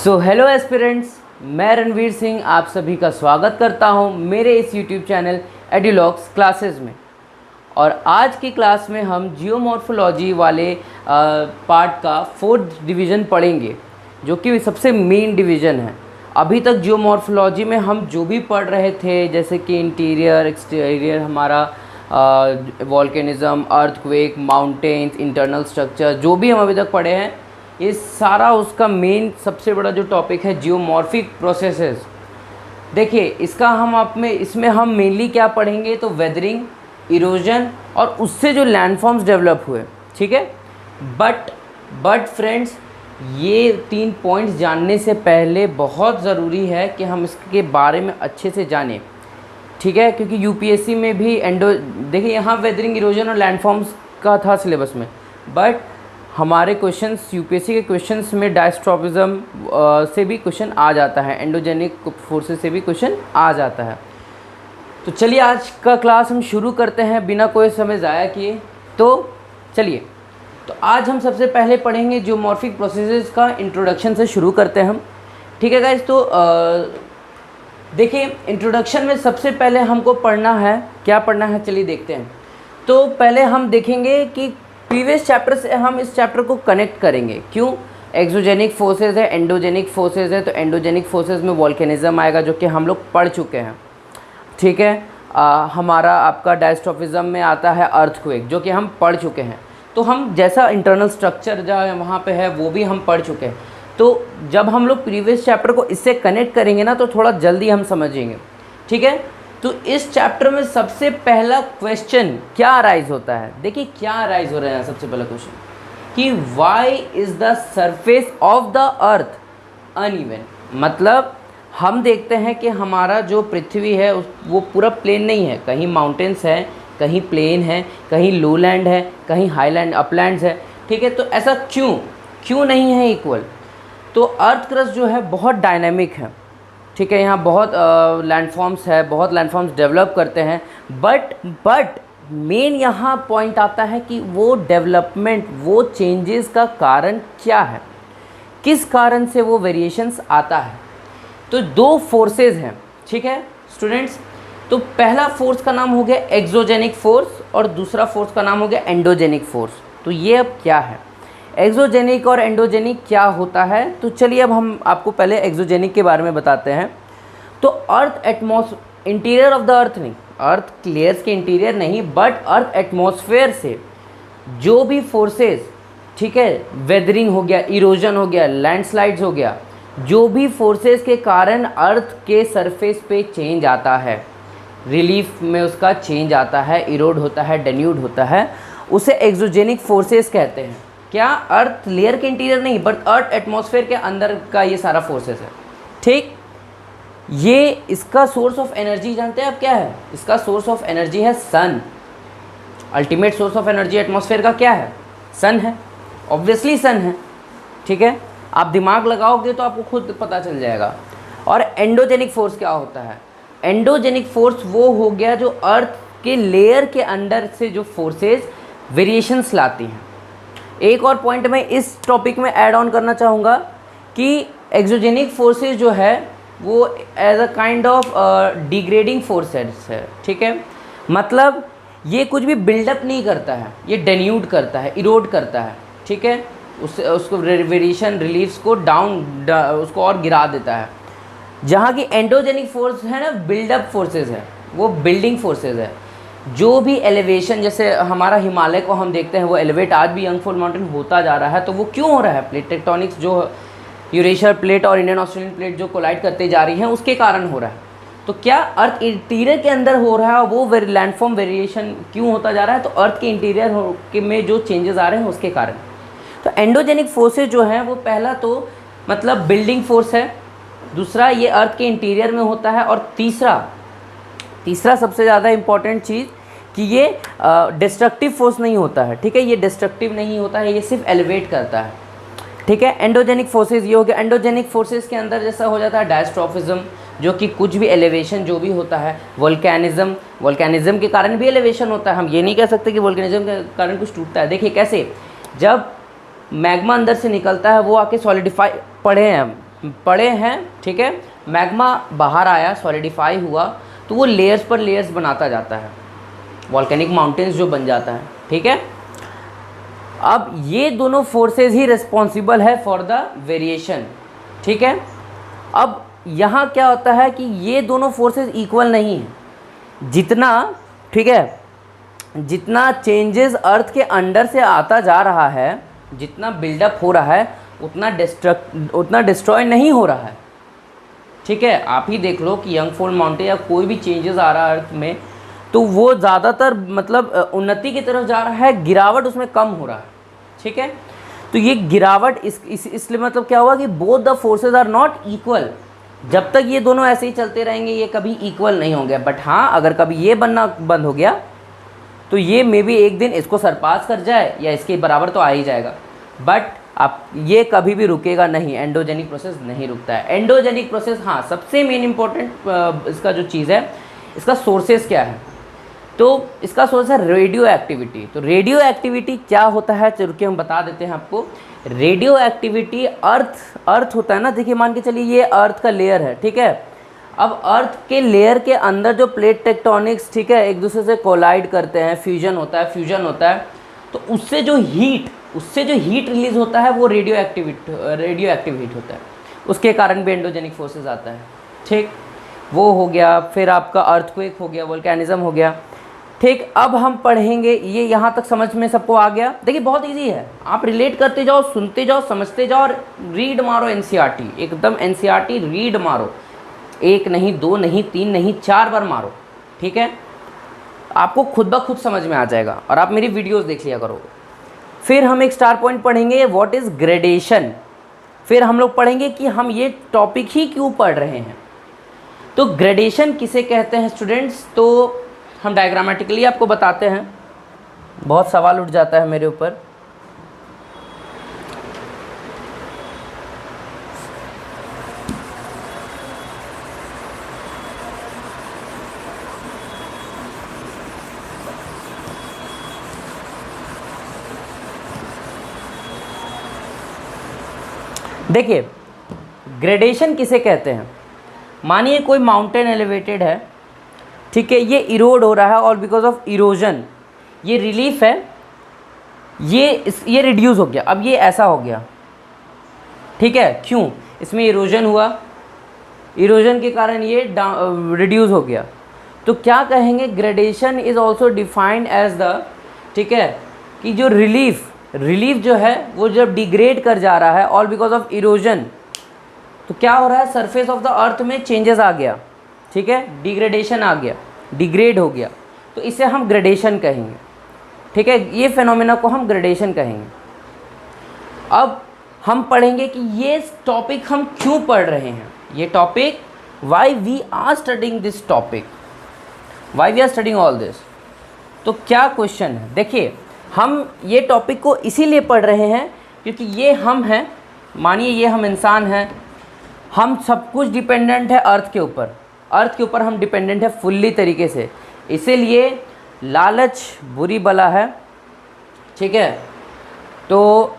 So hello aspirants, मैं रणवीर सिंह आप सभी का स्वागत करता हूं मेरे इस यूट्यूब चैनल एडुलॉग्स क्लासेस में। और आज की क्लास में हम जियोमॉर्फोलॉजी वाले पार्ट का फोर्थ डिवीज़न पढ़ेंगे, जो कि सबसे मेन डिवीज़न है। अभी तक जियोमॉर्फोलॉजी में हम जो भी पढ़ रहे थे, जैसे कि इंटीरियर एक्सटीरियर, हमारा वॉल्केनिज़म, अर्थक्वेक, माउंटेन्स, इंटरनल स्ट्रक्चर, जो भी हम अभी तक पढ़े हैं, ये सारा उसका मेन सबसे बड़ा जो टॉपिक है जियोमॉर्फिक प्रोसेसेस। देखिए, इसमें हम मेनली क्या पढ़ेंगे, तो वेदरिंग, इरोजन और उससे जो लैंडफॉर्म्स डेवलप हुए, ठीक है। बट फ्रेंड्स, ये 3 पॉइंट्स जानने से पहले बहुत ज़रूरी है कि हम इसके बारे में अच्छे से जानें, ठीक है। क्योंकि यूपीएससी में भी देखिए यहाँ वेदरिंग, इरोजन और लैंडफॉर्म्स का था सिलेबस में, बट हमारे क्वेश्चंस यूपीएससी के क्वेश्चंस में डायस्ट्रॉफिज्म से भी क्वेश्चन आ जाता है, एंडोजेनिक फोर्सेस से भी क्वेश्चन आ जाता है। तो चलिए आज का क्लास हम शुरू करते हैं बिना कोई समय ज़ाया किए। तो चलिए, तो आज हम सबसे पहले पढ़ेंगे जियोमॉर्फिक प्रोसेसेस का इंट्रोडक्शन से शुरू करते हैं हम, ठीक है गाइस। तो देखिए, इंट्रोडक्शन में सबसे पहले हमको पढ़ना है, क्या पढ़ना है चलिए देखते हैं। तो पहले हम देखेंगे कि प्रीवियस चैप्टर से हम इस चैप्टर को कनेक्ट करेंगे। क्यों? एक्सोजेनिक फोर्सेस है, एंडोजेनिक फोर्सेस है। तो एंडोजेनिक फोर्सेस में वॉल्केनिज्म आएगा, जो कि हम लोग पढ़ चुके हैं, ठीक है। हमारा आपका डायस्ट्रॉफिज्म में आता है अर्थक्वेक, जो कि हम पढ़ चुके हैं। तो हम जैसा इंटरनल स्ट्रक्चर जो वहाँ पे है वो भी हम पढ़ चुके हैं। तो जब हम लोग प्रीवियस चैप्टर को इससे कनेक्ट करेंगे ना, तो थोड़ा जल्दी हम समझेंगे, ठीक है। तो इस चैप्टर में सबसे पहला क्वेश्चन क्या अराइज होता है, देखिए क्या अराइज हो रहा है सबसे पहला क्वेश्चन, कि why is the surface of the earth uneven. मतलब हम देखते हैं कि हमारा जो पृथ्वी है वो पूरा प्लेन नहीं है, कहीं माउंटेन्स है, कहीं प्लेन है, कहीं लोलैंड है, कहीं हाईलैंड अपलैंड्स है, ठीक है। तो ऐसा क्यों नहीं है इक्वल? तो अर्थ क्रस्ट जो है बहुत डायनामिक है, ठीक है। यहाँ बहुत लैंडफॉर्म्स है, बहुत लैंडफॉर्म्स डेवलप करते हैं, बट मेन यहाँ पॉइंट आता है कि वो डेवलपमेंट, वो चेंजेस का कारण क्या है, किस कारण से वो वेरिएशंस आता है। तो 2 फोर्सेस हैं, ठीक है स्टूडेंट्स। तो पहला फोर्स का नाम हो गया एक्सोजेनिक फोर्स और दूसरा फोर्स का नाम हो गया एंडोजेनिक फोर्स। तो ये अब क्या है, एक्सोजेनिक और एंडोजेनिक क्या होता है? तो चलिए अब हम आपको पहले एक्सोजेनिक के बारे में बताते हैं। तो अर्थ इंटीरियर ऑफ द अर्थ नहीं, अर्थ लेयर्स के इंटीरियर नहीं, बट अर्थ एटमॉस्फेयर से जो भी फोर्सेस, ठीक है, वेदरिंग हो गया, इरोजन हो गया, लैंडस्लाइड्स हो गया, जो भी फोर्सेस के कारण अर्थ के सरफेस पे चेंज आता है, रिलीफ में उसका चेंज आता है, इरोड होता है, डेन्यूड होता है, उसे एक्सोजेनिक फोर्सेस कहते हैं। क्या? अर्थ लेयर के इंटीरियर नहीं, बट अर्थ एटमॉस्फेयर के अंदर का ये सारा फोर्सेस है, ठीक। ये इसका सोर्स ऑफ एनर्जी जानते हैं आप क्या है? इसका सोर्स ऑफ एनर्जी है sun. Ultimate source of energy atmosphere का क्या है? सन है, ऑब्वियसली सन है, ठीक है। आप दिमाग लगाओगे तो आपको खुद पता चल जाएगा। और एंडोजेनिक फोर्स क्या होता है? एंडोजेनिक फोर्स वो हो गया जो अर्थ के लेयर के अंदर से जो फोर्सेस वेरिएशंस लाती हैं। एक और पॉइंट मैं इस टॉपिक में ऐड ऑन करना चाहूँगा कि एक्सोजेनिक फोर्सेस जो है वो as a kind of degrading forces है, ठीक है। मतलब ये कुछ भी बिल्डअप नहीं करता है, ये डेन्यूड करता है, इरोड करता है, ठीक है। उसको वेरिएशन रिलीफ्स को उसको और गिरा देता है। जहाँ की एंडोजेनिक फोर्स है ना, बिल्डअप फोर्सेस है, वो बिल्डिंग फोर्सेस है। जो भी एलिवेशन, जैसे हमारा हिमालय को हम देखते हैं वो एलिवेट आज भी यंगफॉल माउंटेन होता जा रहा है, तो वो क्यों हो रहा है? प्लेट टेक्टोनिक्स, जो यूरेशियन प्लेट और इंडियन ऑस्ट्रेलियन प्लेट जो कोलाइड करते जा रही हैं, उसके कारण हो रहा है। तो क्या अर्थ इंटीरियर के अंदर हो रहा है, वो लैंडफॉर्म वेरिएशन क्यों होता जा रहा है? तो अर्थ के इंटीरियर में जो चेंजेस आ रहे हैं उसके कारण। तो एंडोजेनिक फोर्सेज जो हैं वो पहला तो मतलब बिल्डिंग फोर्स है, दूसरा ये अर्थ के इंटीरियर में होता है, और तीसरा सबसे ज़्यादा इम्पॉर्टेंट चीज़ कि ये डिस्ट्रक्टिव फोर्स नहीं होता है, ठीक है। ये डिस्ट्रक्टिव नहीं होता है, ये सिर्फ एलिवेट करता है, ठीक है। एंडोजेनिक फोर्सेस ये हो गया। एंडोजेनिक फोर्सेस के अंदर जैसा हो जाता है डायस्ट्रॉफिज्म, जो कि कुछ भी एलिवेशन जो भी होता है, वोल्केनिज्म के कारण भी एलिवेशन होता है। हम ये नहीं कह सकते कि वोल्केनिज्म के कारण कुछ टूटता है। देखिए कैसे, जब मैग्मा अंदर से निकलता है वो आके सॉलिडिफाई, पढ़े हैं हम, पड़े हैं, ठीक है, मैग्मा बाहर आया, सॉलिडिफाई हुआ, तो वो लेयर्स पर लेयर्स बनाता जाता है, वॉल्केनिक माउंटेन्स जो बन जाता है, ठीक है। अब ये दोनों फोर्सेस ही रिस्पॉन्सिबल है फॉर द वेरिएशन, ठीक है। अब यहाँ क्या होता है कि ये दोनों फोर्सेस इक्वल नहीं हैं, जितना, ठीक है, जितना चेंजेस अर्थ के अंडर से आता जा रहा है, जितना बिल्डअप हो रहा है, उतना डिस्ट्रॉय नहीं हो रहा है, ठीक है। आप ही देख लो कि यंगफॉल माउंटेन या कोई भी चेंजेस आ रहा है अर्थ में, तो वो ज़्यादातर मतलब उन्नति की तरफ जा रहा है, गिरावट उसमें कम हो रहा है, ठीक है। तो ये गिरावट इसलिए मतलब क्या हुआ कि both the forces are not equal. जब तक ये दोनों ऐसे ही चलते रहेंगे ये कभी इक्वल नहीं होंगे। बट हाँ, अगर कभी ये बनना बंद हो गया तो ये मे बी एक दिन इसको सरपास कर जाए या इसके बराबर तो आ ही जाएगा, बट आप ये कभी भी रुकेगा नहीं, एंडोजेनिक प्रोसेस नहीं रुकता है। एंडोजेनिक प्रोसेस, हाँ, सबसे मेन इंपॉर्टेंट इसका जो चीज़ है, इसका सोर्सेस क्या है, तो इसका सोर्स है रेडियो एक्टिविटी। तो रेडियो एक्टिविटी क्या होता है, चल के हम बता देते हैं आपको। रेडियो एक्टिविटी अर्थ होता है ना, देखिए मान के चलिए ये अर्थ का लेयर है, ठीक है। अब अर्थ के लेयर के अंदर जो प्लेट टेक्टोनिक्स, ठीक है, एक दूसरे से कोलाइड करते हैं, फ्यूजन होता है, तो उससे जो हीट रिलीज होता है वो रेडियो एक्टिव हीट होता है, उसके कारण भी एंडोजेनिक फोर्सेस आता है, ठीक। वो हो गया, फिर आपका अर्थक्वेक हो गया, वोल्केनिज्म हो गया, ठीक। अब हम पढ़ेंगे, ये यहाँ तक समझ में सबको आ गया। देखिए बहुत इजी है, आप रिलेट करते जाओ, सुनते जाओ, समझते जाओ और रीड मारो एनसीईआरटी, एकदम एनसीईआरटी रीड मारो, 1 नहीं 2 नहीं 3 नहीं 4 बार मारो, ठीक है। आपको खुद ब खुद समझ में आ जाएगा और आप मेरी वीडियोस देख लिया करो। फिर हम एक स्टार पॉइंट पढ़ेंगे, व्हाट इज़ ग्रेडेशन। फिर हम लोग पढ़ेंगे कि हम ये टॉपिक ही क्यों पढ़ रहे हैं। तो ग्रेडेशन किसे कहते हैं स्टूडेंट्स, तो हम डायग्रामेटिकली आपको बताते हैं, बहुत सवाल उठ जाता है मेरे ऊपर। देखिए ग्रेडेशन किसे कहते हैं, मानिए कोई माउंटेन एलिवेटेड है, ठीक है, ये इरोड हो रहा है और बिकॉज ऑफ इरोजन ये रिलीफ है, ये रिड्यूस हो गया, अब ये ऐसा हो गया, ठीक है। क्यों, इसमें इरोजन हुआ, इरोजन के कारण ये रिड्यूस हो गया। तो क्या कहेंगे, gradation is also defined as the, ठीक है, कि जो रिलीफ जो है वो जब डिग्रेड कर जा रहा है ऑल बिकॉज ऑफ इरोजन, तो क्या हो रहा है, सरफेस ऑफ द अर्थ में चेंजेस आ गया, ठीक है, डिग्रेडेशन आ गया, डिग्रेड हो गया, तो इसे हम ग्रेडेशन कहेंगे, ठीक है। ये फिनोमेना को हम ग्रेडेशन कहेंगे। अब हम पढ़ेंगे कि ये टॉपिक हम क्यों पढ़ रहे हैं, ये topic, why we are studying this topic, why we are studying all this. तो क्या क्वेश्चन है, देखिए हम ये टॉपिक को इसीलिए पढ़ रहे हैं क्योंकि ये हम हैं, मानिए ये हम इंसान हैं, हम सब कुछ डिपेंडेंट है अर्थ के ऊपर हम डिपेंडेंट है फुल्ली तरीके से, इसीलिए लालच बुरी बला है, ठीक है। तो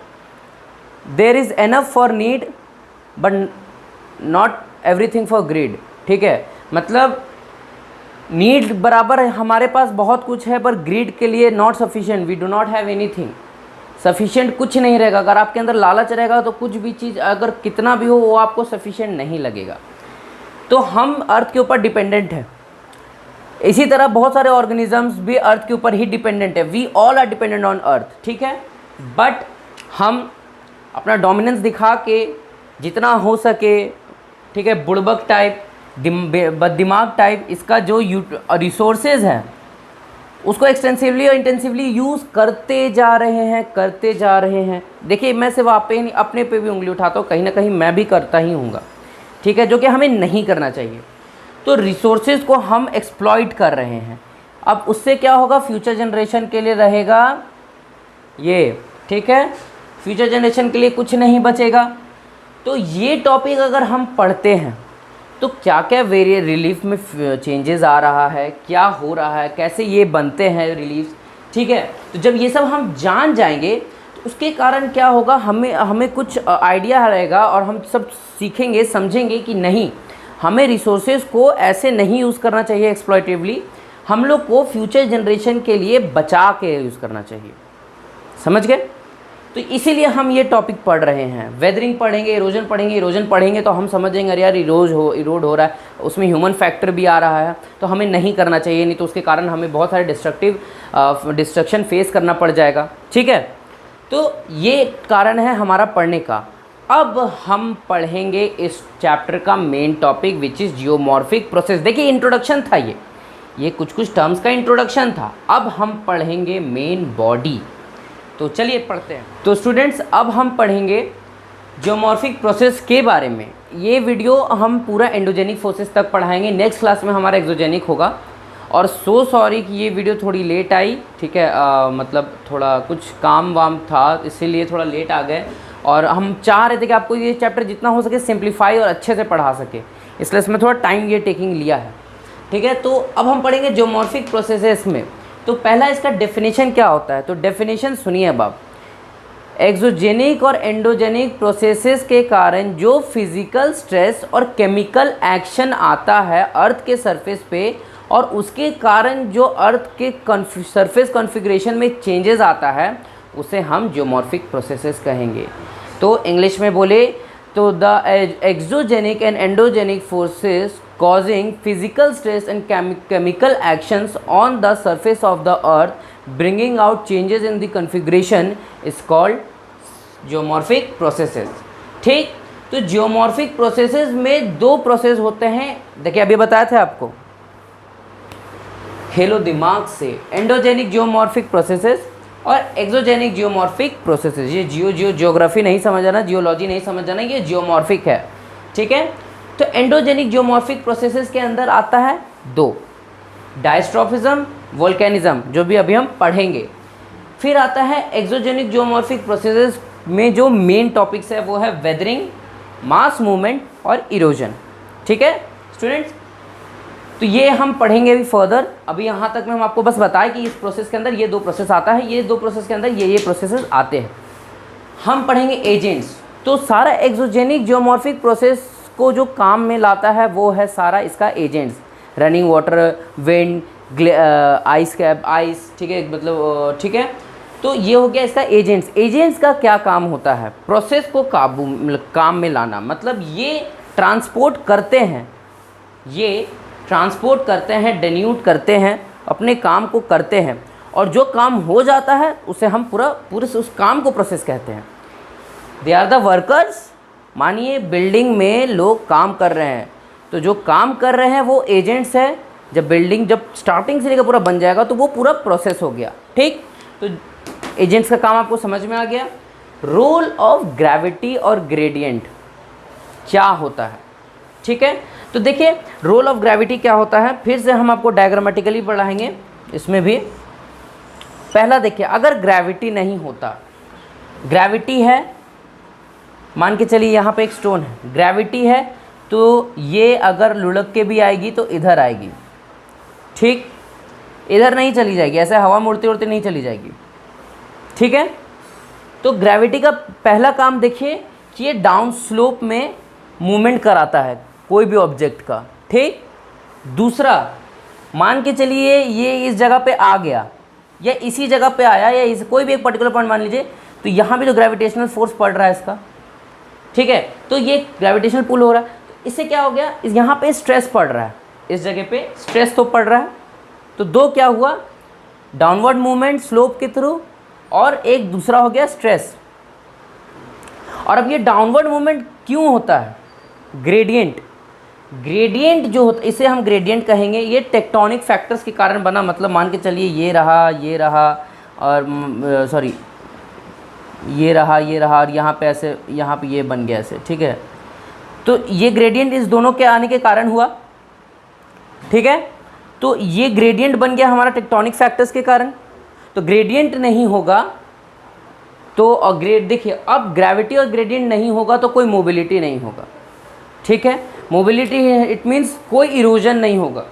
there is enough for need but not everything for greed, ठीक है। मतलब नीड बराबर है, हमारे पास बहुत कुछ है, पर ग्रीड के लिए not sufficient, we do not have anything, sufficient कुछ नहीं रहेगा। अगर आपके अंदर लालच रहेगा तो कुछ भी चीज़ अगर कितना भी हो वो आपको सफिशिएंट नहीं लगेगा। तो हम अर्थ के ऊपर डिपेंडेंट है, इसी तरह बहुत सारे ऑर्गेनिजम्स भी अर्थ के ऊपर ही डिपेंडेंट है, we all are dependent on earth, ठीक है। बट हम अपना डोमिनेंस दिखा के जितना हो सके, ठीक है, बुड़बक टाइप, बददिमाग टाइप, इसका जो रिसोर्सेज हैं उसको एक्सटेंसिवली और इंटेंसिवली यूज़ करते जा रहे हैं। देखिए मैं सिर्फ अपने पे भी उंगली उठाता हूँ, कहीं ना कहीं मैं भी करता ही हूँगा, ठीक है, जो कि हमें नहीं करना चाहिए। तो रिसोर्सेज को हम एक्सप्लॉइट कर रहे हैं, अब उससे क्या होगा, फ्यूचर जनरेशन के लिए रहेगा ये, ठीक है, फ्यूचर जनरेशन के लिए कुछ नहीं बचेगा। तो ये टॉपिक अगर हम पढ़ते हैं तो क्या क्या वेरिएट रिलीफ में चेंजेस आ रहा है, क्या हो रहा है, कैसे ये बनते हैं रिलीफ, ठीक है। तो जब ये सब हम जान जाएंगे तो उसके कारण क्या होगा, हमें कुछ आइडिया रहेगा और हम सब सीखेंगे, समझेंगे कि नहीं, हमें रिसोर्सेज को ऐसे नहीं यूज़ करना चाहिए एक्सप्लॉइटिवली, हम लोग को फ्यूचर जनरेशन के लिए बचा के यूज़ करना चाहिए। समझ गए? तो इसीलिए हम ये टॉपिक पढ़ रहे हैं। वेदरिंग पढ़ेंगे, इरोजन पढ़ेंगे, इरोजन पढ़ेंगे तो हम समझेंगे अरे यार इरोड हो रहा है, उसमें ह्यूमन फैक्टर भी आ रहा है, तो हमें नहीं करना चाहिए, नहीं तो उसके कारण हमें बहुत सारे डिस्ट्रक्शन फेस करना पड़ जाएगा। ठीक है, तो ये कारण है हमारा पढ़ने का। अब हम पढ़ेंगे इस चैप्टर का main topic which is geomorphic process. देखिए इंट्रोडक्शन था ये कुछ टर्म्स का इंट्रोडक्शन था। अब हम पढ़ेंगे मेन बॉडी। तो चलिए पढ़ते हैं। तो स्टूडेंट्स अब हम पढ़ेंगे जियोमॉर्फिक प्रोसेस के बारे में। ये वीडियो हम पूरा एंडोजेनिक फोर्सेस तक पढ़ाएंगे, नेक्स्ट क्लास में हमारा एक्सोजेनिक होगा। और सो सॉरी कि ये वीडियो थोड़ी लेट आई, ठीक है, मतलब थोड़ा कुछ काम वाम था इसीलिए थोड़ा लेट आ गए, और हम चाह रहे थे कि आपको ये चैप्टर जितना हो सके सिंप्लीफाई और अच्छे से पढ़ा सके, इसलिए इसमें थोड़ा टाइम ये टेकिंग लिया है। ठीक है, तो अब हम पढ़ेंगे जियोमॉर्फिक प्रोसेसेस में। तो पहला इसका डेफिनेशन क्या होता है, तो डेफिनेशन सुनिए अब आप। एक्सोजेनिक और एंडोजेनिक प्रोसेसेस के कारण जो फिजिकल स्ट्रेस और केमिकल एक्शन आता है अर्थ के सरफेस पे, और उसके कारण जो अर्थ के सरफेस कॉन्फ़िगरेशन में चेंजेस आता है, उसे हम जियोमॉर्फिक प्रोसेसेस कहेंगे। तो इंग्लिश में बोले तो the exogenic and endogenic forces causing physical stress and chemical actions on the surface of the earth, bringing out changes in the configuration is called geomorphic processes। ठीक, तो geomorphic processes में दो process होते हैं। देखिए अभी बताया था आपको, खेलो दिमाग से। एंडोजेनिक जियोमॉर्फिक प्रोसेसेस और एक्सोजेनिक जियोमॉर्फिक प्रोसेसेस। ये जियोग्राफी नहीं समझ आना, जियोलॉजी नहीं समझ आना, ये जियोमॉर्फिक है। ठीक है, तो एंडोजेनिक जियोमॉर्फिक प्रोसेसेस के अंदर आता है दो, डायस्ट्रॉफिज्म, वोल्केनिज्म, जो भी अभी हम पढ़ेंगे। फिर आता है एक्सोजेनिक जियोमॉर्फिक प्रोसेसेस में जो मेन टॉपिक्स है वो है वेदरिंग, मास मूवमेंट और इरोजन। ठीक है स्टूडेंट्स, तो ये हम पढ़ेंगे भी फर्दर। अभी यहाँ तक में हम आपको बस बताएं कि इस प्रोसेस के अंदर ये दो प्रोसेस आता है, ये दो प्रोसेस के अंदर ये प्रोसेसेस आते हैं। हम पढ़ेंगे एजेंट्स। तो सारा एक्सोजेनिक जियोमॉर्फिक प्रोसेस को जो काम में लाता है वो है सारा इसका agents, running water, wind, ice cap, ice, ठीक है, मतलब ठीक है। तो ये हो गया इसका एजेंट्स। एजेंट्स का क्या काम होता है, प्रोसेस को काम में लाना, मतलब ये ट्रांसपोर्ट करते हैं, डेन्यूट करते हैं, अपने काम को करते हैं, और जो काम हो जाता है उसे हम पूरे उस काम को प्रोसेस कहते हैं। They are the workers. मानिए बिल्डिंग में लोग काम कर रहे हैं, तो जो काम कर रहे हैं वो एजेंट्स है। जब स्टार्टिंग से लेकर पूरा बन जाएगा तो वो पूरा प्रोसेस हो गया। ठीक, तो एजेंट्स का काम आपको समझ में आ गया। रोल ऑफ ग्रेविटी और ग्रेडियंट क्या होता है, ठीक है। तो देखिए रोल ऑफ ग्रेविटी क्या होता है, फिर से हम आपको डायग्रामेटिकली पढ़ाएंगे इसमें भी। पहला देखिए, अगर ग्रेविटी नहीं होता, ग्रेविटी है, मान के चलिए यहाँ पे एक स्टोन है, ग्रेविटी है, तो ये अगर लुढ़क के भी आएगी तो इधर आएगी। ठीक, इधर नहीं चली जाएगी, ऐसे हवा मुड़ते उड़ते नहीं चली जाएगी। ठीक है, तो ग्रेविटी का पहला काम देखिए कि ये डाउन स्लोप में मूवमेंट कराता है कोई भी ऑब्जेक्ट का। ठीक, दूसरा मान के चलिए ये इस जगह पे आ गया या इसी जगह पे आया या इस कोई भी एक पर्टिकुलर पॉइंट मान लीजिए, तो यहाँ भी तो ग्रेविटेशनल फोर्स पड़ रहा है इसका। ठीक है, तो ये ग्रेविटेशनल पुल हो रहा है, तो इससे क्या हो गया, यहाँ पे स्ट्रेस पड़ रहा है, इस जगह पे स्ट्रेस तो पड़ रहा है। तो दो क्या हुआ, डाउनवर्ड मूवमेंट स्लोप के थ्रू, और एक दूसरा हो गया स्ट्रेस। और अब ये डाउनवर्ड मूवमेंट क्यों होता है, ग्रेडियंट जो होता, इसे हम ग्रेडियंट कहेंगे। ये टेक्टोनिक फैक्टर्स के कारण बना, मतलब मान के चलिए ये रहा और सॉरी ये रहा और यहाँ पे ऐसे, यहाँ पे ये बन गया ऐसे। ठीक है, तो ये ग्रेडियंट इस दोनों के आने के कारण हुआ। ठीक है, तो ये ग्रेडियंट बन गया हमारा टेक्टोनिक फैक्टर्स के कारण। तो ग्रेडियंट नहीं होगा तो देखिए अब ग्रेविटी और ग्रेडियंट नहीं होगा तो कोई मोबिलिटी नहीं होगा। ठीक है, मोबिलिटी इट मीन्स कोई इरोजन नहीं होगा।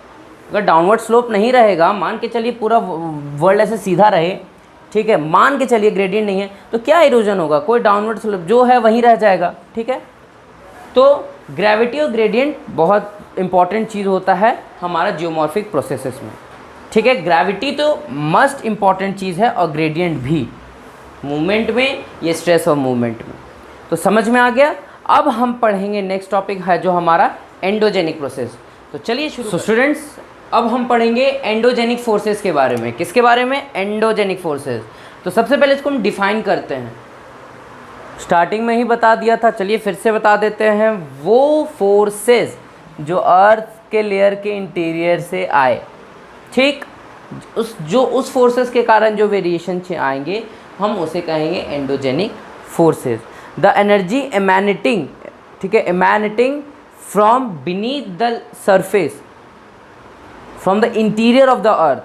अगर डाउनवर्ड स्लोप नहीं रहेगा, मान के चलिए पूरा वर्ल्ड ऐसे सीधा रहे, ठीक है, मान के चलिए ग्रेडियंट नहीं है तो क्या इरोजन होगा, कोई डाउनवर्ड स्लोप जो है वहीं रह जाएगा। ठीक है, तो ग्रेविटी और ग्रेडियंट बहुत इंपॉर्टेंट चीज़ होता है हमारा जियोमॉर्फिक प्रोसेसेस में। ठीक है, ग्रेविटी तो मस्ट इंपॉर्टेंट चीज़ है और ग्रेडियंट भी मूवमेंट में, ये स्ट्रेस और मूवमेंट में। तो समझ में आ गया। अब हम पढ़ेंगे नेक्स्ट टॉपिक है जो हमारा एंडोजेनिक प्रोसेस। तो चलिए शुरू। तो स्टूडेंट्स, अब हम पढ़ेंगे एंडोजेनिक फोर्सेस के बारे में। किसके बारे में? Endogenic forces. तो सबसे पहले इसको हम डिफाइन करते हैं, स्टार्टिंग में ही बता दिया था, चलिए फिर से बता देते हैं। वो फोर्सेस जो अर्थ के लेयर के इंटीरियर से आए, ठीक, उस फोर्सेस के कारण जो वेरिएशन आएंगे हम उसे कहेंगे endogenic forces. The energy emanating, ठीक है, emanating from beneath the surface, from the interior of the earth,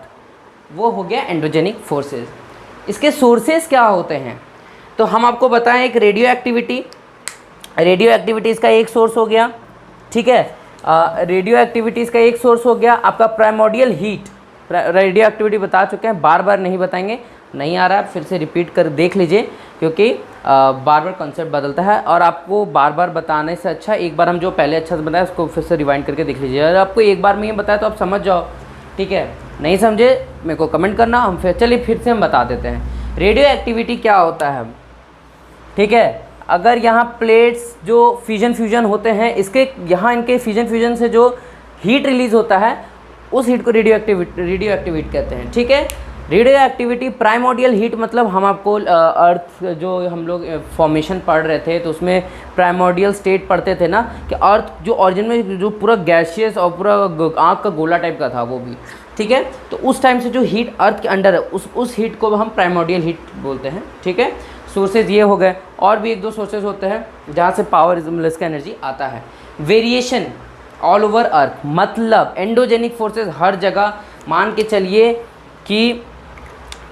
वो हो गया एंडोजेनिक फोर्सेस। इसके सोर्सेस क्या होते हैं? तो हम आपको बताएं, एक रेडियो एक्टिविटी, रेडियो एक्टिविटीज़ का एक सोर्स हो गया। ठीक है, रेडियो एक्टिविटीज़ का एक सोर्स हो गया आपका प्राइमोर्डियल हीट। रेडियो एक्टिविटी बता चुके हैं, बार बार नहीं बताएंगे, नहीं आ रहा है फिर से रिपीट कर देख लीजिए, क्योंकि बार बार कॉन्सेप्ट बदलता है और आपको बार बार बताने से अच्छा एक बार हम जो पहले अच्छा से बताया उसको फिर से रिवाइंड करके देख लीजिए। अगर आपको एक बार में ये बताया तो आप समझ जाओ। ठीक है, नहीं समझे मेरे को कमेंट करना, हम फिर से हम बता देते हैं रेडियो एक्टिविटी क्या होता है। ठीक है, अगर यहाँ प्लेट्स जो फ्यूजन होते हैं, इसके यहाँ इनके फ्यूजन से जो हीट रिलीज़ होता है उस हीट को रेडियो एक्टिविटी कहते हैं। ठीक है, रेडियो एक्टिविटी प्राइमोर्डियल हीट मतलब हम आपको अर्थ जो हम लोग फॉर्मेशन पढ़ रहे थे तो उसमें प्राइमोर्डियल स्टेट पढ़ते थे ना, कि अर्थ जो ऑरिजिन में जो पूरा गैसियस और पूरा आँख का गोला टाइप का था वो भी। ठीक है, तो उस टाइम से जो हीट अर्थ के अंडर है उस हीट को हम प्राइमोर्डियल हीट बोलते हैं। ठीक है, सोर्सेज ये हो गए, और भी एक दो सोर्सेज होते हैं जहाँ से पावर इजमलेस का एनर्जी आता है। वेरिएशन ऑल ओवर अर्थ, मतलब एंडोजेनिक फोर्सेस हर जगह, मान के चलिए कि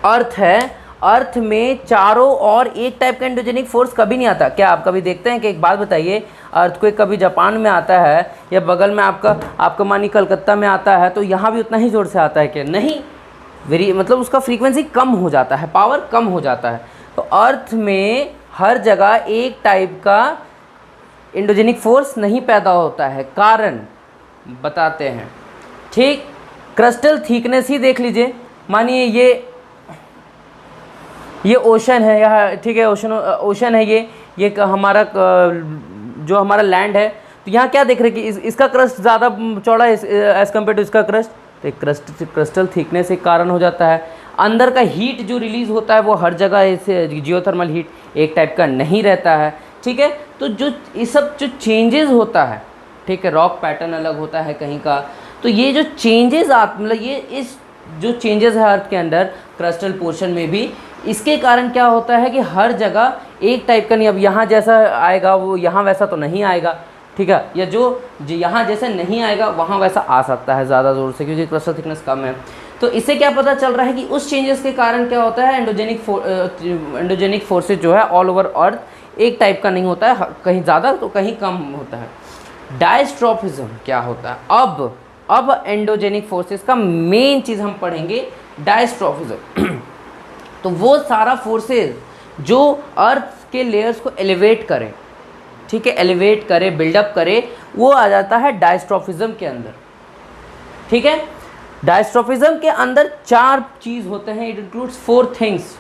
अर्थ है, अर्थ में चारों और एक टाइप का एंडोजेनिक फोर्स कभी नहीं आता। क्या आप कभी देखते हैं कि, एक बात बताइए, अर्थक्वेक कभी जापान में आता है या बगल में आपका मानी कलकत्ता में आता है तो यहाँ भी उतना ही ज़ोर से आता है क्या? नहीं, मतलब उसका फ्रीक्वेंसी कम हो जाता है, पावर कम हो जाता है। तो अर्थ में हर जगह एक टाइप का एंडोजेनिक फोर्स नहीं पैदा होता है, कारण बताते हैं। ठीक, क्रिस्टल थिकनेस ही देख लीजिए, मानिए ये ओशन है यहाँ, ठीक है, ओशन है ये हमारा जो हमारा लैंड है, तो यहाँ क्या देख रहे हैं कि इसका क्रस्ट ज़्यादा चौड़ा है एज़ कम्पेयर टू इसका क्रस्ट, तो क्रिस्टल थिकनेस एक कारण हो जाता है। अंदर का हीट जो रिलीज़ होता है वो हर जगह ऐसे जियोथर्मल हीट एक टाइप का नहीं रहता है। ठीक है, तो जो ये सब जो चेंजेस होता है, ठीक है, रॉक पैटर्न अलग होता है कहीं का, तो ये जो चेंजेस मतलब ये इस जो चेंजेस है अर्थ के अंदर क्रिस्टल पोर्शन में भी, इसके कारण क्या होता है कि हर जगह एक टाइप का नहीं, अब यहाँ जैसा आएगा वो यहाँ वैसा तो नहीं आएगा। ठीक है, या जो यहाँ जैसे नहीं आएगा वहाँ वैसा आ सकता है ज़्यादा ज़ोर से, क्योंकि क्रिस्टल थिकनेस कम है। तो इससे क्या पता चल रहा है कि उस चेंजेस के कारण क्या होता है, एंडोजेनिक फोर्सेज जो है ऑल ओवर अर्थ एक टाइप का नहीं होता है, कहीं ज़्यादा तो कहीं कम होता है। डायस्ट्रोफिज्म क्या होता है? अब एंडोजेनिक फोर्सेस का मेन चीज़ हम पढ़ेंगे, डायस्ट्रोफिज्म। तो वो सारा फोर्सेस जो अर्थ के लेयर्स को एलिवेट करे, ठीक है, एलिवेट करे, बिल्डअप करे, वो आ जाता है डायस्ट्रोफिज्म के अंदर। ठीक है, डायस्ट्रोफिज्म के अंदर 4 चीज़ होते हैं, it includes 4 things: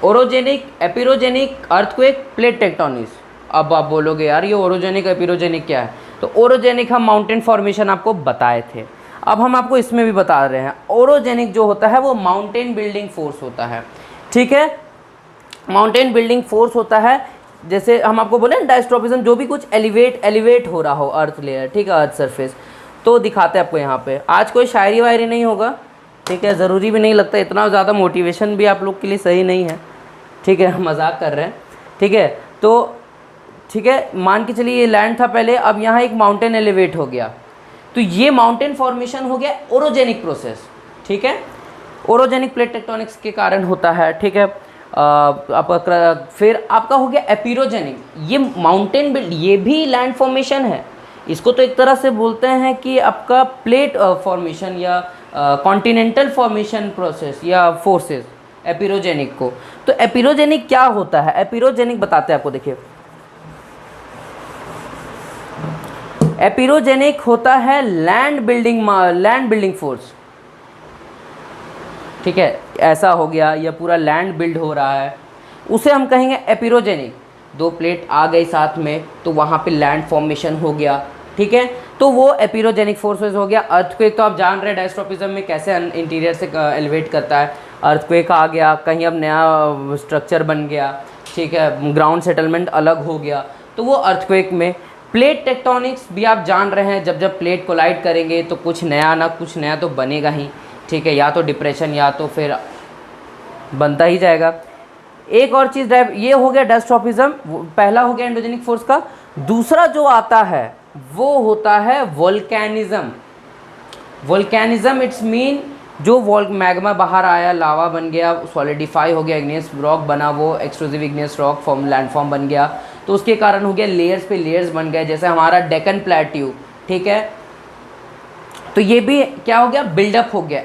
orogenic, epeirogenic, earthquake, plate tectonics. अब आप बोलोगे यार ये ओरोजेनिक एपिरोजेनिक क्या है? तो ओरोजेनिक हम माउंटेन फॉर्मेशन आपको बताए थे, अब हम आपको इसमें भी बता रहे हैं। ओरोजेनिक जो होता है वो माउंटेन बिल्डिंग फोर्स होता है। ठीक है, माउंटेन बिल्डिंग फोर्स होता है, जैसे हम आपको बोले डायस्ट्रोफिज्म, जो भी कुछ एलिवेट हो रहा हो अर्थ लेयर, ठीक है, अर्थ सरफेस, तो दिखाते हैं आपको यहाँ पे। आज कोई शायरी वायरी नहीं होगा, ठीक है, ज़रूरी भी नहीं लगता, इतना ज़्यादा मोटिवेशन भी आप लोग के लिए सही नहीं है। ठीक है, हम मजाक कर रहे हैं। ठीक है, तो ठीक है, मान के चलिए ये लैंड था पहले, अब यहाँ एक माउंटेन एलिवेट हो गया, तो ये माउंटेन फॉर्मेशन हो गया ओरोजेनिक प्रोसेस। ठीक है, ओरोजेनिक प्लेट टेक्टोनिक्स के कारण होता है। ठीक है, आपका फिर आपका हो गया एपिरोजेनिक, ये माउंटेन बिल्ड, ये भी लैंड फॉर्मेशन है, इसको तो एक तरह से बोलते हैं कि आपका प्लेट फॉर्मेशन या कॉन्टिनेंटल फॉर्मेशन प्रोसेस या फोर्सेस। एपिरोजेनिक को। तो एपिरोजेनिक क्या होता है? एपिरोजेनिक बताते हैं आपको, देखिए एपिरोजेनिक होता है लैंड बिल्डिंग फोर्स। ठीक है, ऐसा हो गया या पूरा लैंड बिल्ड हो रहा है, उसे हम कहेंगे एपिरोजेनिक। दो प्लेट आ गई साथ में तो वहाँ पे लैंड फॉर्मेशन हो गया। ठीक है, तो वो एपिरोजेनिक फोर्सेस हो गया। अर्थक्वेक तो आप जान रहे हैं डायस्ट्रोफिज्म में कैसे इंटीरियर से एलिवेट करता है। अर्थक्वेक आ गया, कहीं अब नया स्ट्रक्चर बन गया, ठीक है, ग्राउंड सेटलमेंट अलग हो गया, तो वो अर्थक्वेक में। प्लेट टेक्टोनिक्स भी आप जान रहे हैं, जब जब प्लेट कोलाइड करेंगे तो कुछ नया ना कुछ नया तो बनेगा ही। ठीक है, या तो डिप्रेशन या तो फिर बनता ही जाएगा। एक और चीज़ ये हो गया डायस्ट्रोफिज्म, पहला हो गया एंडोजेनिक फोर्स का। दूसरा जो आता है वो होता है वोल्केनिज्म। वोल्केनिज्म इट्स मीन जो मैग्मा बाहर आया, लावा बन गया, सॉलिडिफाई हो गया, इग्नियस रॉक बना, वो exclusive igneous rock form, landform बन गया, तो उसके कारण हो गया लेयर्स पे लेयर्स बन गए, जैसे हमारा डेक्कन प्लेट्यू। ठीक है, तो ये भी क्या हो गया, बिल्डअप हो गया,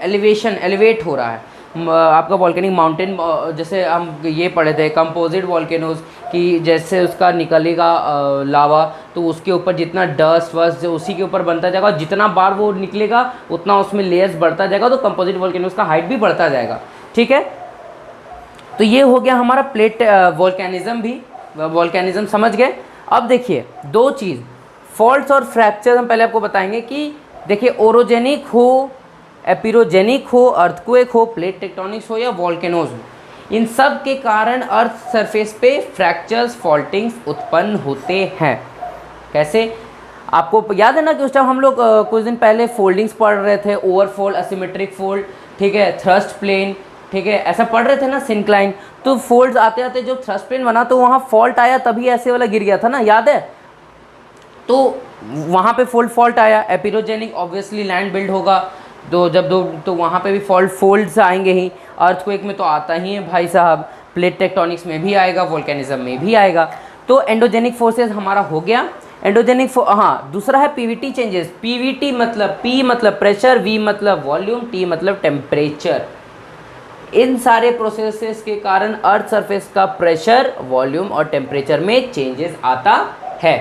एलिवेट हो रहा है। आपका वॉल्केनिक माउंटेन, जैसे हम ये पढ़े थे कंपोजिट वॉल्केनोज की, जैसे उसका निकलेगा लावा तो उसके ऊपर जितना डस्ट वस्ट उसी के ऊपर बनता जाएगा, जितना बार वो निकलेगा उतना उसमें लेयर्स बढ़ता जाएगा, तो कंपोजिट वॉल्केनोज का हाइट भी बढ़ता जाएगा। ठीक है, तो ये हो गया हमारा प्लेट वॉल्केनिज्म भी। वॉल्केनिज्म समझ गए। अब देखिए दो चीज़, फॉल्ट्स और फ्रैक्चर हम पहले आपको बताएंगे कि देखिए ओरोजेनिक हो, एपिरोजेनिक हो, अर्थक्वेक हो, प्लेट टेक्टोनिक्स हो या वॉल्केनोज हो, इन सब के कारण अर्थ सरफेस पे फ्रैक्चर्स, फॉल्टिंग्स उत्पन्न होते हैं। कैसे? आपको याद है ना कि उस टाइम हम लोग कुछ दिन पहले फोल्डिंग्स पढ़ रहे थे, ओवरफोल्ड, असिमेट्रिक फोल्ड, ठीक है, थ्रस्ट प्लेन, ठीक है, ऐसा पढ़ रहे थे ना, सिंक्लाइन। तो फोल्ड्स आते आते जो थ्रस्ट प्लेन बना तो वहाँ फॉल्ट आया, तभी ऐसे वाला गिर गया था ना, याद है? तो वहाँ पे फॉल्ट आया। एपिरोजेनिक ऑब्वियसली लैंड बिल्ड होगा, तो वहाँ पे भी फोल्ड्स आएंगे ही। अर्थक्वेक में तो आता ही है भाई साहब, प्लेट टेक्टोनिक्स में भी आएगा, वोल्केनिज्म में भी आएगा। तो एंडोजेनिक फोर्सेस हमारा हो गया। एंडोजेनिक हाँ, दूसरा है पीवीटी चेंजेस। पीवीटी मतलब पी मतलब प्रेशर, वी मतलब वॉल्यूम, टी मतलब टेम्परेचर। इन सारे प्रोसेसेस के कारण अर्थ सरफेस का प्रेशर, वॉल्यूम और टेम्परेचर में चेंजेस आता है।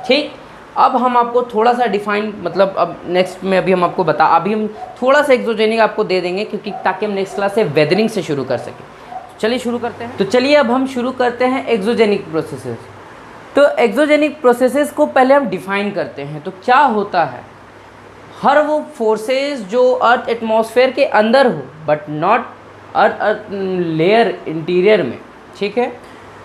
ठीक, अब हम आपको थोड़ा सा डिफाइन, मतलब अब नेक्स्ट में अभी हम आपको अभी हम थोड़ा सा एक्सोजेनिक आपको दे देंगे, क्योंकि ताकि हम नेक्स्ट क्लास से वेदरिंग से शुरू कर सकें। चलिए शुरू करते हैं। तो चलिए अब हम शुरू करते हैं एक्सोजेनिक प्रोसेसेस। तो एक्सोजेनिक प्रोसेसेस को पहले हम डिफाइन करते हैं। तो क्या होता है, हर वो फोर्सेस जो अर्थ एटमॉस्फेयर के अंदर हो but not earth layer interior में। ठीक है,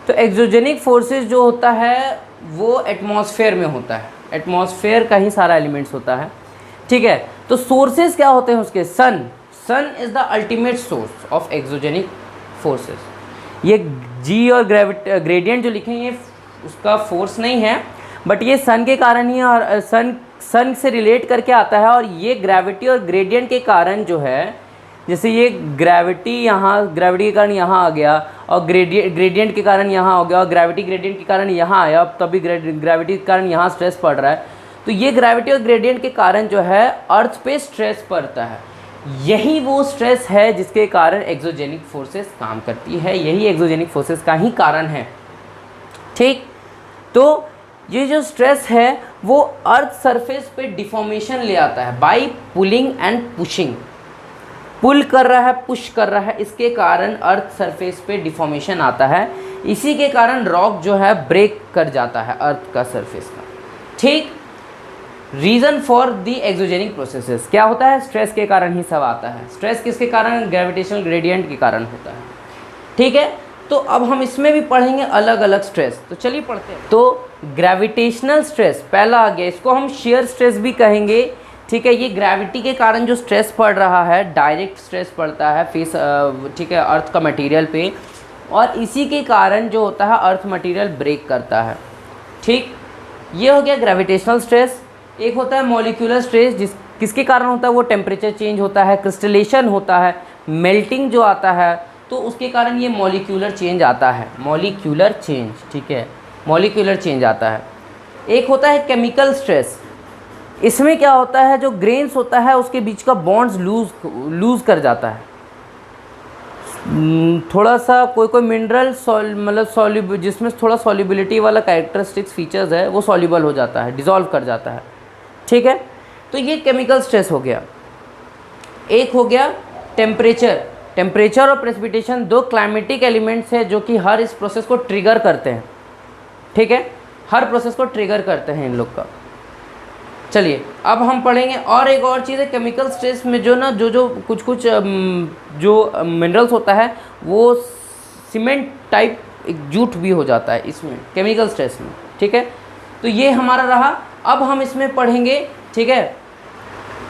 तो एक्सोजेनिक फोर्सेस जो होता है वो एटमॉस्फेयर में होता है, एटमॉस्फेयर का ही सारा एलिमेंट्स होता है। ठीक है, तो सोर्सेज क्या होते हैं उसके? Sun is the ultimate source of exogenic forces. ये जी और ग्रेडियंट जो लिखे हैं ये उसका फोर्स नहीं है, बट ये सन के कारण ही, और सन से रिलेट करके आता है। और ये ग्रेविटी और ग्रेडियंट के कारण जो है, जैसे ये ग्रेविटी के कारण यहाँ आ गया, और ग्रेडियंट के कारण यहाँ हो गया, और ग्रेविटी ग्रेडियंट के कारण यहाँ आया, तभी ग्रेविटी के कारण यहाँ स्ट्रेस पड़ रहा है। तो ये ग्रेविटी और ग्रेडियंट के कारण जो है अर्थ पे स्ट्रेस पड़ता है। यही वो स्ट्रेस है जिसके कारण एक्सोजेनिक फोर्सेस काम करती है, यही एक्सोजेनिक फोर्सेस का ही कारण है। ठीक, तो ये जो स्ट्रेस है वो अर्थ सरफेस पे डिफॉर्मेशन ले आता है बाय पुलिंग एंड पुशिंग। पुल कर रहा है, पुश कर रहा है, इसके कारण अर्थ सरफेस पे डिफॉर्मेशन आता है। इसी के कारण रॉक जो है ब्रेक कर जाता है अर्थ का सरफेस का। ठीक, reason for the exogenic processes क्या होता है? स्ट्रेस के कारण ही सब आता है। स्ट्रेस किसके कारण? ग्रेविटेशनल ग्रेडियंट के कारण होता है। ठीक है, तो अब हम इसमें भी पढ़ेंगे अलग अलग स्ट्रेस। तो चलिए पढ़ते हैं। तो ग्रेविटेशनल स्ट्रेस पहला आ गया, इसको हम शेयर स्ट्रेस भी कहेंगे। ठीक है, ये ग्रेविटी के कारण जो स्ट्रेस पड़ रहा है, डायरेक्ट स्ट्रेस पड़ता है फेस, ठीक है, अर्थ का मटेरियल पे, और इसी के कारण जो होता है अर्थ मटेरियल ब्रेक करता है। ठीक, ये हो गया ग्रेविटेशनल स्ट्रेस। एक होता है मॉलिक्यूलर स्ट्रेस, किसके कारण होता है? वो टेम्परेचर चेंज होता है, क्रिस्टलेशन होता है, मेल्टिंग जो आता है, तो उसके कारण ये मॉलिक्यूलर चेंज आता है, मॉलिक्यूलर चेंज। ठीक है, मॉलिक्यूलर चेंज आता है। एक होता है केमिकल स्ट्रेस, इसमें क्या होता है, जो ग्रेन्स होता है उसके बीच का बॉन्ड्स लूज कर जाता है, थोड़ा सा कोई मिनरल मतलब सॉल्यूबल, जिसमें थोड़ा सॉल्युबिलिटी वाला कैरेक्टरिस्टिक्स फीचर्स है वो सॉल्युबल हो जाता है, डिज़ोल्व कर जाता है। ठीक है, तो ये केमिकल स्ट्रेस हो गया। एक हो गया टेम्परेचर। टेम्परेचर और प्रेसिपिटेशन दो क्लाइमेटिक एलिमेंट्स हैं जो कि हर इस प्रोसेस को ट्रिगर करते हैं। ठीक है, हर प्रोसेस को ट्रिगर करते हैं इन लोग का। चलिए अब हम पढ़ेंगे और एक और चीज़ है केमिकल स्ट्रेस में, जो ना जो कुछ जो मिनरल्स होता है वो सीमेंट टाइप एक जूट भी हो जाता है इसमें केमिकल स्ट्रेस में। ठीक है, तो ये हमारा रहा। अब हम इसमें पढ़ेंगे। ठीक है,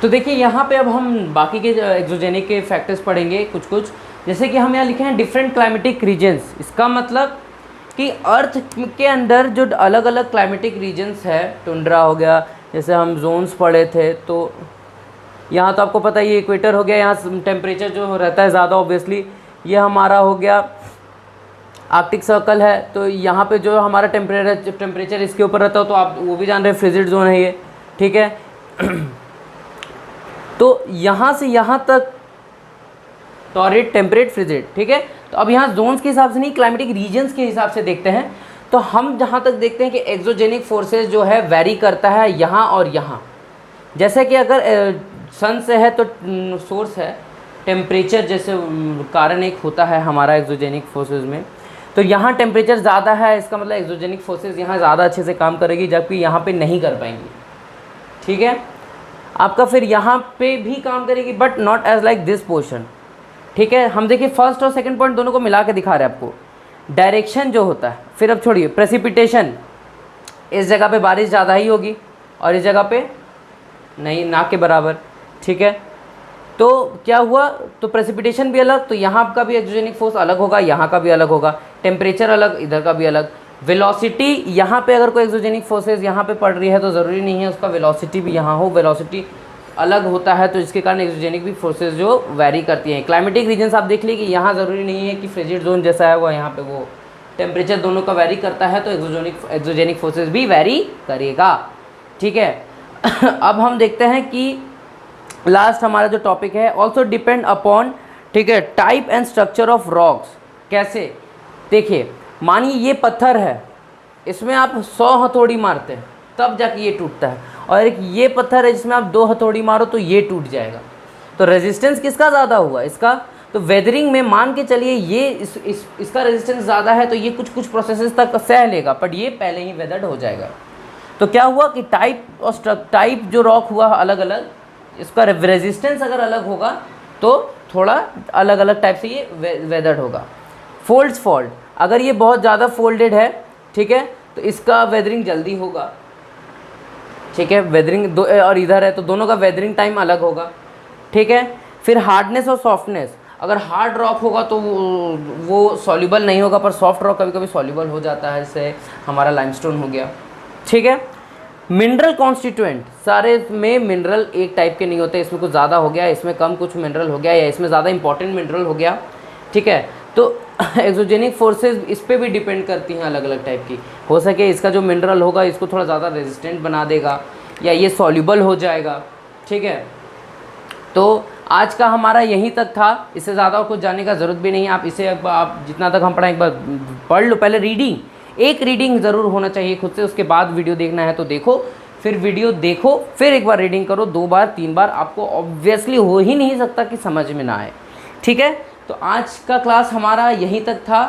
तो देखिए यहाँ पे अब हम बाकी के एक्सोजेनिक के फैक्टर्स पढ़ेंगे कुछ, जैसे कि हम यहाँ लिखे हैं डिफरेंट क्लाइमेटिक रीजन्स। इसका मतलब कि अर्थ के अंदर जो अलग अलग क्लाइमेटिक रीजन्स है, टुंड्रा हो गया, जैसे हम जोन्स पढ़े थे, तो यहाँ तो आपको पता है ये इक्वेटर हो गया, यहाँ टेम्परेचर जो रहता है ज़्यादा ऑब्वियसली। ये हमारा हो गया आर्कटिक सर्कल है, तो यहाँ पे जो हमारा टेम्परेचर इसके ऊपर रहता है, तो आप वो भी जान रहे हैं फ्रिजिड जोन है ये। ठीक है, तो यहाँ से यहाँ तक टॉरिड, टेम्परेट, फ्रिजिड। ठीक है, तो अब यहाँ जोन्स के हिसाब से नहीं, क्लाइमेटिक रीजन्स के हिसाब से देखते हैं। तो हम जहाँ तक देखते हैं कि एक्सोजेनिक फोर्सेस जो है वैरी करता है यहाँ और यहाँ। जैसे कि अगर सन से है तो सोर्स है टेम्परेचर, जैसे कारण एक होता है हमारा एक्सोजेनिक फोर्सेस में, तो यहाँ टेम्परेचर ज़्यादा है, इसका मतलब एक्सोजेनिक फोर्सेस यहाँ ज़्यादा अच्छे से काम करेगी, जबकि यहाँ पे नहीं कर पाएंगी। ठीक है, आपका फिर यहाँ पे भी काम करेगी but not as like this portion. ठीक है, हम देखिए फर्स्ट और सेकंड पॉइंट दोनों को मिला के दिखा रहे हैं आपको। डायरेक्शन जो होता है, फिर अब छोड़िए प्रेसिपिटेशन, इस जगह पे बारिश ज़्यादा ही होगी और इस जगह पे नहीं, ना के बराबर। ठीक है, तो क्या हुआ, तो प्रेसिपिटेशन भी अलग, तो यहाँ का भी एक्सोजेनिक फोर्स अलग होगा, यहाँ का भी अलग होगा। टेम्परेचर अलग, इधर का भी अलग। वेलोसिटी, यहाँ पे अगर कोई एक्सोजेनिक फोर्सेस यहाँ पे पड़ रही है तो ज़रूरी नहीं है उसका वेलोसिटी भी यहाँ हो, वेलोसिटी अलग होता है, तो इसके कारण एक्सोजेनिक भी फोर्सेस जो वैरी करती हैं। क्लाइमेटिक रीजन्स आप देख लीजिए कि यहाँ ज़रूरी नहीं है कि फ्रिजिड जोन जैसा है वो यहाँ पे वो टेम्परेचर दोनों का वैरी करता है, तो एक्सोजेनिक फोर्सेस भी वैरी करेगा। ठीक है, अब हम देखते हैं कि लास्ट हमारा जो टॉपिक है, ऑल्सो डिपेंड अपॉन, ठीक है, type and structure of rocks. कैसे, देखिए मानिए ये पत्थर है, इसमें आप 100 हथौड़ी मारते हैं तब जाके ये टूटता है, और एक ये पत्थर है जिसमें आप 2 हथौड़ी मारो तो ये टूट जाएगा। तो रेजिस्टेंस किसका ज़्यादा हुआ, इसका। तो वेदरिंग में मान के चलिए ये इसका रेजिस्टेंस ज़्यादा है, तो ये कुछ प्रोसेसेस तक सह लेगा, बट ये पहले ही वेदर्ड हो जाएगा। तो क्या हुआ कि टाइप जो रॉक हुआ अलग अलग, इसका रेजिस्टेंस अगर अलग होगा तो थोड़ा अलग अलग टाइप से ये वेदर्ड होगा। फॉल्ट, अगर ये बहुत ज़्यादा फोल्डेड है, ठीक है, तो इसका वेदरिंग जल्दी होगा। ठीक है, वेदरिंग दो और इधर है तो दोनों का वेदरिंग टाइम अलग होगा। ठीक है, फिर हार्डनेस और सॉफ्टनेस, अगर हार्ड रॉक होगा तो वो सॉल्युबल नहीं होगा, पर सॉफ्ट रॉक कभी कभी सॉल्युबल हो जाता है, जैसे हमारा लाइमस्टोन हो गया। ठीक है, मिनरल कॉन्स्टिट्यूएंट, सारे में मिनरल एक टाइप के नहीं होते, इसमें कुछ ज़्यादा हो गया, इसमें कम कुछ मिनरल हो गया, या इसमें ज़्यादा इंपॉर्टेंट मिनरल हो गया। ठीक है, तो एक्सोजेनिक फोर्सेस इस पे भी डिपेंड करती हैं, अलग अलग टाइप की। हो सके इसका जो मिनरल होगा इसको थोड़ा ज़्यादा रेजिस्टेंट बना देगा, या ये सॉल्युबल हो जाएगा। ठीक है, तो आज का हमारा यहीं तक था, इससे ज़्यादा कुछ जानने का ज़रूरत भी नहीं है। आप इसे आप जितना तक हम पढ़ाएं एक बार पढ़ लो, पहले एक रीडिंग ज़रूर होना चाहिए खुद से, उसके बाद वीडियो देखना है तो देखो, फिर वीडियो देखो, फिर एक बार रीडिंग करो, 2 बार 3 बार, आपको ऑब्वियसली हो ही नहीं सकता कि समझ में ना आए। ठीक है, तो आज का क्लास हमारा यहीं तक था।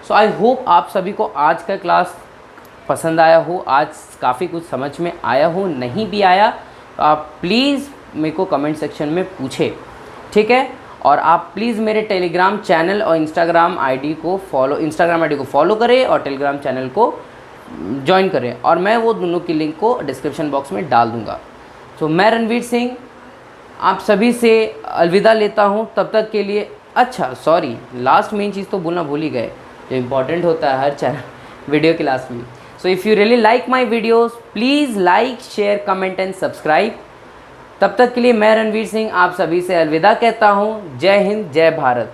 सो आई होप आप सभी को आज का क्लास पसंद आया हो, आज काफ़ी कुछ समझ में आया हो, नहीं भी आया तो आप प्लीज़ मेरे को कमेंट सेक्शन में पूछे। ठीक है, और आप प्लीज़ मेरे टेलीग्राम चैनल और इंस्टाग्राम आईडी को फॉलो करें और टेलीग्राम चैनल को ज्वाइन करें, और मैं वो दोनों की लिंक को डिस्क्रिप्शन बॉक्स में डाल दूँगा। तो मैं रणवीर सिंह आप सभी से अलविदा लेता हूँ, तब तक के लिए। अच्छा सॉरी, लास्ट मेन चीज़ तो बोलना भूल ही गए, जो इम्पोर्टेंट होता है हर चैनल वीडियो के लास्ट में। So if you really like my videos, please like, share, comment and subscribe. तब तक के लिए मैं रणवीर सिंह आप सभी से अलविदा कहता हूँ। जय हिंद, जय भारत।